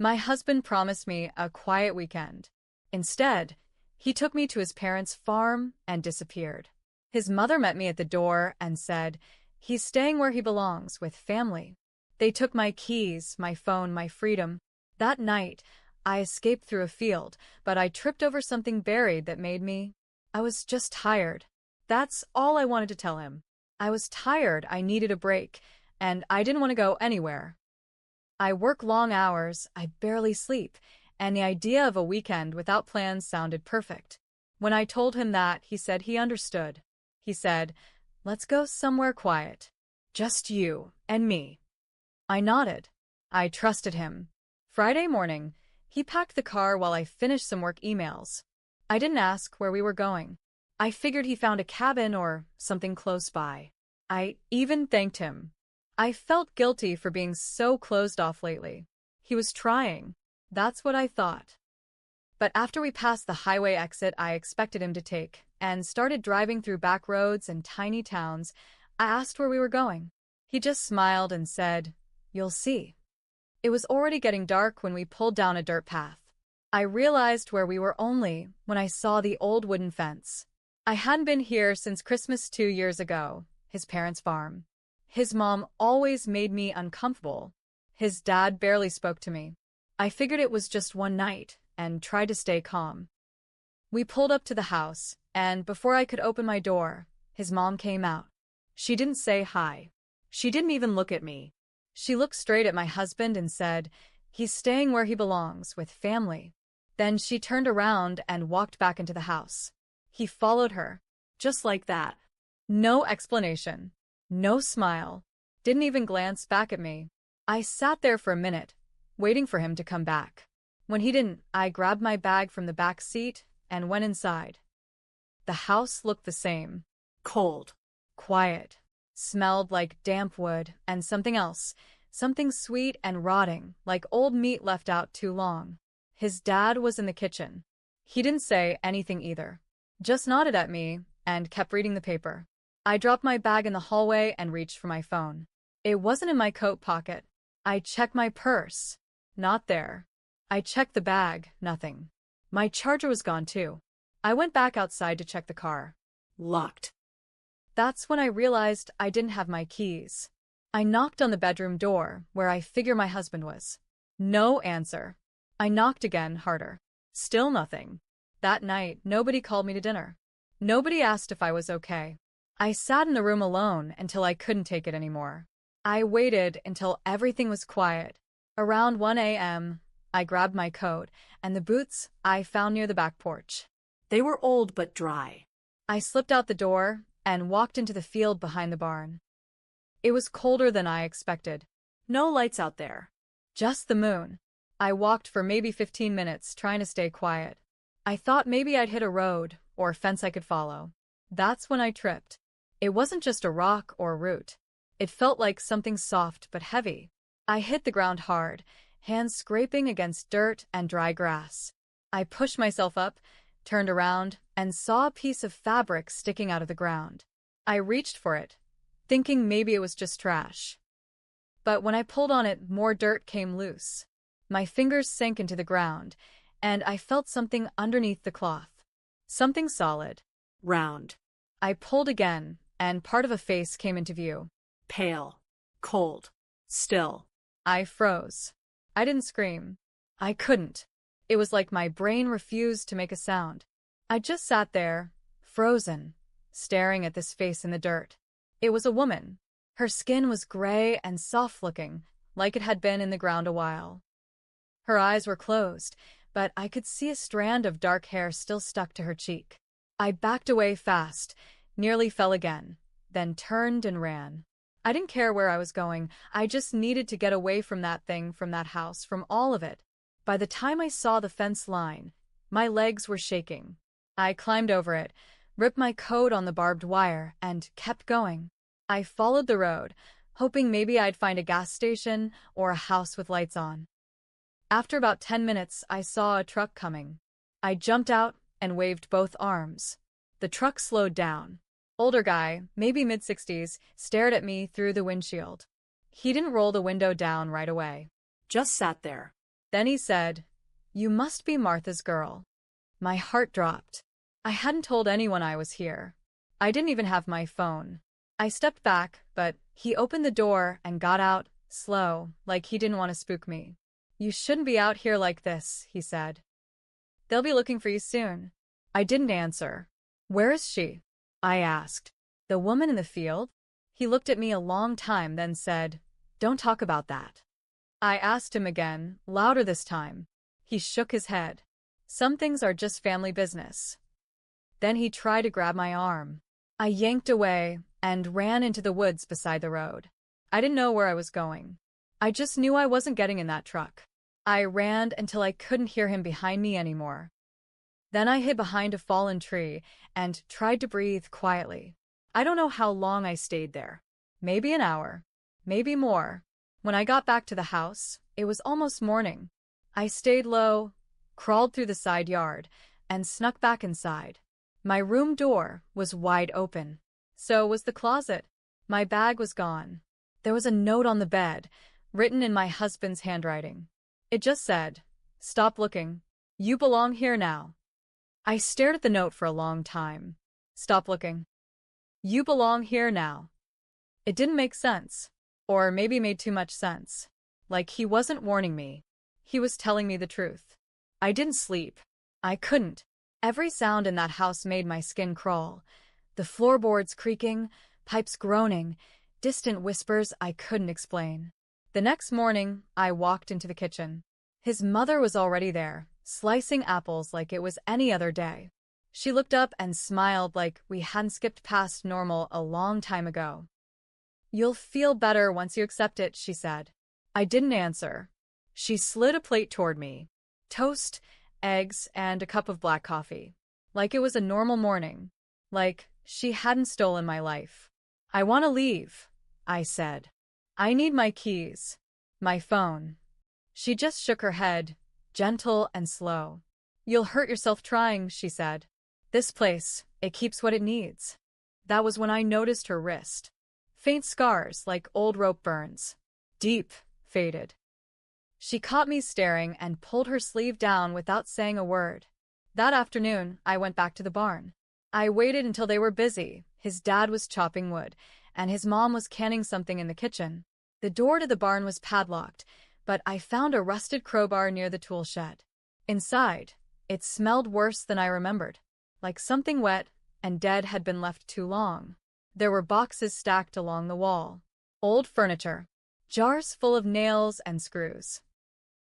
My husband promised me a quiet weekend. Instead, he took me to his parents' farm and disappeared. His mother met me at the door and said, "He's staying where he belongs, with family." They took my keys, my phone, my freedom. That night, I escaped through a field, but I tripped over something buried that made me. I was just tired. That's all I wanted to tell him. I was tired, I needed a break, and I didn't want to go anywhere. I work long hours, I barely sleep, and the idea of a weekend without plans sounded perfect. When I told him that, he said he understood. He said, "Let's go somewhere quiet. Just you and me." I nodded. I trusted him. Friday morning, he packed the car while I finished some work emails. I didn't ask where we were going. I figured he found a cabin or something close by. I even thanked him. I felt guilty for being so closed off lately. He was trying. That's what I thought. But after we passed the highway exit I expected him to take and started driving through back roads and tiny towns, I asked where we were going. He just smiled and said, "You'll see." It was already getting dark when we pulled down a dirt path. I realized where we were only when I saw the old wooden fence. I hadn't been here since Christmas 2 years ago, his parents' farm. His mom always made me uncomfortable. His dad barely spoke to me. I figured it was just one night and tried to stay calm. We pulled up to the house, and before I could open my door, his mom came out. She didn't say hi. She didn't even look at me. She looked straight at my husband and said, "He's staying where he belongs, with family." Then she turned around and walked back into the house. He followed her. Just like that. No explanation. No smile. Didn't even glance back at me. I sat there for a minute, waiting for him to come back. When he didn't, I grabbed my bag from the back seat and went inside. The house looked the same. Cold. Quiet. Smelled like damp wood and something else. Something sweet and rotting, like old meat left out too long. His dad was in the kitchen. He didn't say anything either. Just nodded at me and kept reading the paper. I dropped my bag in the hallway and reached for my phone. It wasn't in my coat pocket. I checked my purse. Not there. I checked the bag. Nothing. My charger was gone too. I went back outside to check the car. Locked. That's when I realized I didn't have my keys. I knocked on the bedroom door, where I figure my husband was. No answer. I knocked again, harder. Still nothing. That night, nobody called me to dinner. Nobody asked if I was okay. I sat in the room alone until I couldn't take it anymore. I waited until everything was quiet. Around 1 a.m., I grabbed my coat and the boots I found near the back porch. They were old but dry. I slipped out the door and walked into the field behind the barn. It was colder than I expected. No lights out there. Just the moon. I walked for maybe 15 minutes trying to stay quiet. I thought maybe I'd hit a road or a fence I could follow. That's when I tripped. It wasn't just a rock or a root. It felt like something soft but heavy. I hit the ground hard, hands scraping against dirt and dry grass. I pushed myself up, turned around, and saw a piece of fabric sticking out of the ground. I reached for it, thinking maybe it was just trash. But when I pulled on it, more dirt came loose. My fingers sank into the ground, and I felt something underneath the cloth. Something solid. Round. I pulled again, and part of a face came into view. Pale. Cold. Still. I froze. I didn't scream. I couldn't. It was like my brain refused to make a sound. I just sat there, frozen, staring at this face in the dirt. It was a woman. Her skin was gray and soft-looking, like it had been in the ground a while. Her eyes were closed, but I could see a strand of dark hair still stuck to her cheek. I backed away fast, nearly fell again, then turned and ran. I didn't care where I was going. I just needed to get away from that thing, from that house, from all of it. By the time I saw the fence line, my legs were shaking. I climbed over it, ripped my coat on the barbed wire, and kept going. I followed the road, hoping maybe I'd find a gas station or a house with lights on. After about 10 minutes, I saw a truck coming. I jumped out and waved both arms. The truck slowed down. Older guy, maybe mid-60s, stared at me through the windshield. He didn't roll the window down right away. Just sat there. Then he said, "You must be Martha's girl." My heart dropped. I hadn't told anyone I was here. I didn't even have my phone. I stepped back, but he opened the door and got out, slow, like he didn't want to spook me. "You shouldn't be out here like this," he said. "They'll be looking for you soon." I didn't answer. "Where is she?" I asked. "The woman in the field?" He looked at me a long time, then said, "Don't talk about that." I asked him again, louder this time. He shook his head. "Some things are just family business." Then he tried to grab my arm. I yanked away and ran into the woods beside the road. I didn't know where I was going. I just knew I wasn't getting in that truck. I ran until I couldn't hear him behind me anymore. Then I hid behind a fallen tree and tried to breathe quietly. I don't know how long I stayed there. Maybe an hour. Maybe more. When I got back to the house, it was almost morning. I stayed low, crawled through the side yard, and snuck back inside. My room door was wide open. So was the closet. My bag was gone. There was a note on the bed, written in my husband's handwriting. It just said, "Stop looking. You belong here now." I stared at the note for a long time. Stop looking. You belong here now. It didn't make sense. Or maybe made too much sense. Like he wasn't warning me. He was telling me the truth. I didn't sleep. I couldn't. Every sound in that house made my skin crawl. The floorboards creaking, pipes groaning, distant whispers I couldn't explain. The next morning, I walked into the kitchen. His mother was already there, slicing apples like it was any other day. She looked up and smiled like we hadn't skipped past normal a long time ago. "You'll feel better once you accept it," she said. I didn't answer. She slid a plate toward me. Toast, eggs, and a cup of black coffee. Like it was a normal morning. Like she hadn't stolen my life. "I want to leave," I said. "I need my keys. My phone." She just shook her head, gentle and slow. "You'll hurt yourself trying," she said. "This place, it keeps what it needs." That was when I noticed her wrist. Faint scars like old rope burns. Deep, faded. She caught me staring and pulled her sleeve down without saying a word. That afternoon, I went back to the barn. I waited until they were busy. His dad was chopping wood, and his mom was canning something in the kitchen. The door to the barn was padlocked, but I found a rusted crowbar near the tool shed. Inside, it smelled worse than I remembered, like something wet and dead had been left too long. There were boxes stacked along the wall. Old furniture. Jars full of nails and screws.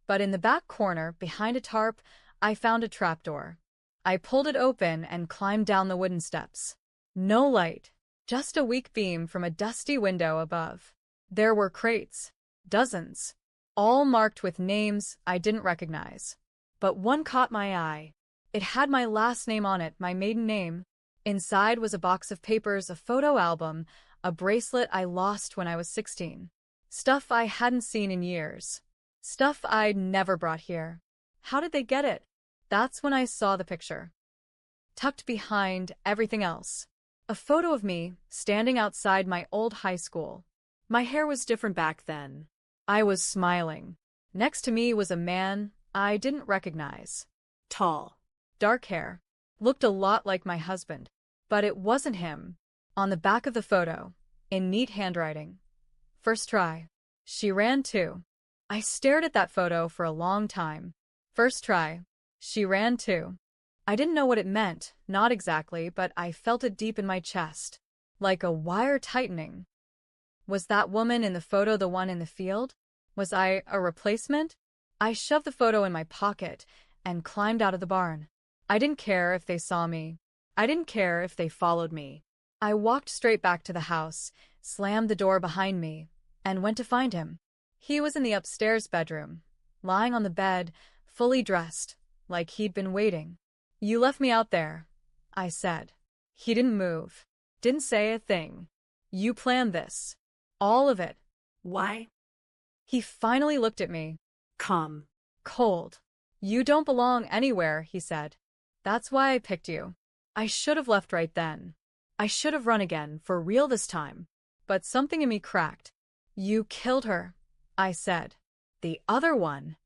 But in the back corner, behind a tarp, I found a trapdoor. I pulled it open and climbed down the wooden steps. No light, just a weak beam from a dusty window above. There were crates. Dozens. All marked with names I didn't recognize. But one caught my eye. It had my last name on it, my maiden name. Inside was a box of papers, a photo album, a bracelet I lost when I was 16. Stuff I hadn't seen in years. Stuff I'd never brought here. How did they get it? That's when I saw the picture. Tucked behind everything else. A photo of me standing outside my old high school. My hair was different back then. I was smiling. Next to me was a man I didn't recognize. Tall. Dark hair. Looked a lot like my husband. But it wasn't him. On the back of the photo, in neat handwriting. "First try." She ran too. I stared at that photo for a long time. First try. She ran too. I didn't know what it meant, not exactly, but I felt it deep in my chest. Like a wire tightening. Was that woman in the photo the one in the field? Was I a replacement? I shoved the photo in my pocket and climbed out of the barn. I didn't care if they saw me. I didn't care if they followed me. I walked straight back to the house, slammed the door behind me, and went to find him. He was in the upstairs bedroom, lying on the bed, fully dressed, like he'd been waiting. "You left me out there," I said. He didn't move. Didn't say a thing. "You planned this. All of it." "Why?" He finally looked at me. "Calm." Cold. "You don't belong anywhere," he said. "That's why I picked you." I should have left right then. I should have run again, for real this time. But something in me cracked. "You killed her," I said. "The other one."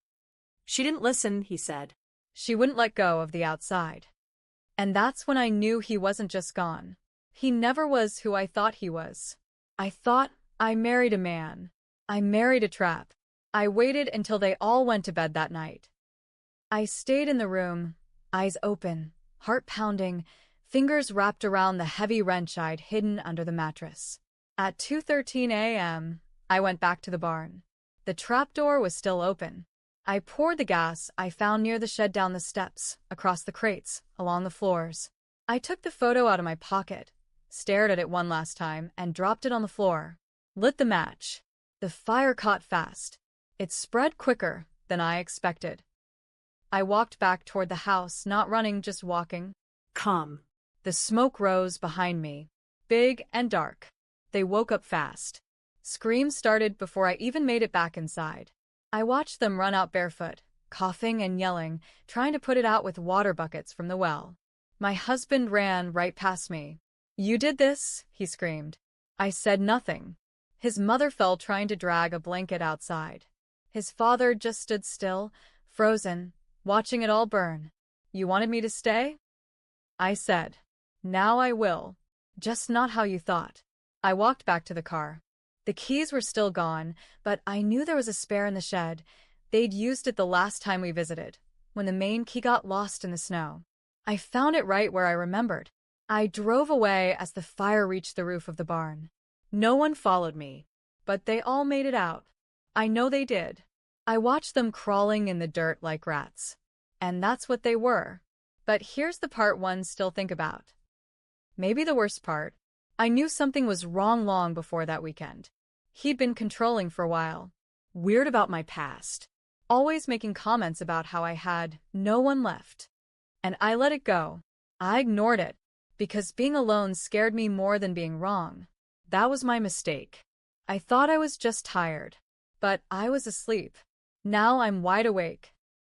She didn't listen, he said. She wouldn't let go of the outside. And that's when I knew he wasn't just gone. He never was who I thought he was. I thought I married a man. I married a trap. I waited until they all went to bed that night. I stayed in the room, eyes open, heart pounding, fingers wrapped around the heavy wrench I'd hidden under the mattress. At 2:13 a.m., I went back to the barn. The trapdoor was still open. I poured the gas I found near the shed down the steps, across the crates, along the floors. I took the photo out of my pocket, stared at it one last time, and dropped it on the floor. Lit the match. The fire caught fast. It spread quicker than I expected. I walked back toward the house, not running, just walking. Come. The smoke rose behind me, big and dark. They woke up fast. Screams started before I even made it back inside. I watched them run out barefoot, coughing and yelling, trying to put it out with water buckets from the well. My husband ran right past me. "You did this?" he screamed. I said nothing. His mother fell trying to drag a blanket outside. His father just stood still, frozen, watching it all burn. "You wanted me to stay?" I said. "Now I will. Just not how you thought." I walked back to the car. The keys were still gone, but I knew there was a spare in the shed. They'd used it the last time we visited, when the main key got lost in the snow. I found it right where I remembered. I drove away as the fire reached the roof of the barn. No one followed me, but they all made it out. I know they did. I watched them crawling in the dirt like rats. And that's what they were. But here's the part one still think about. Maybe the worst part. I knew something was wrong long before that weekend. He'd been controlling for a while, weird about my past, always making comments about how I had no one left. And I let it go. I ignored it, because being alone scared me more than being wrong. That was my mistake. I thought I was just tired, but I was asleep. Now I'm wide awake,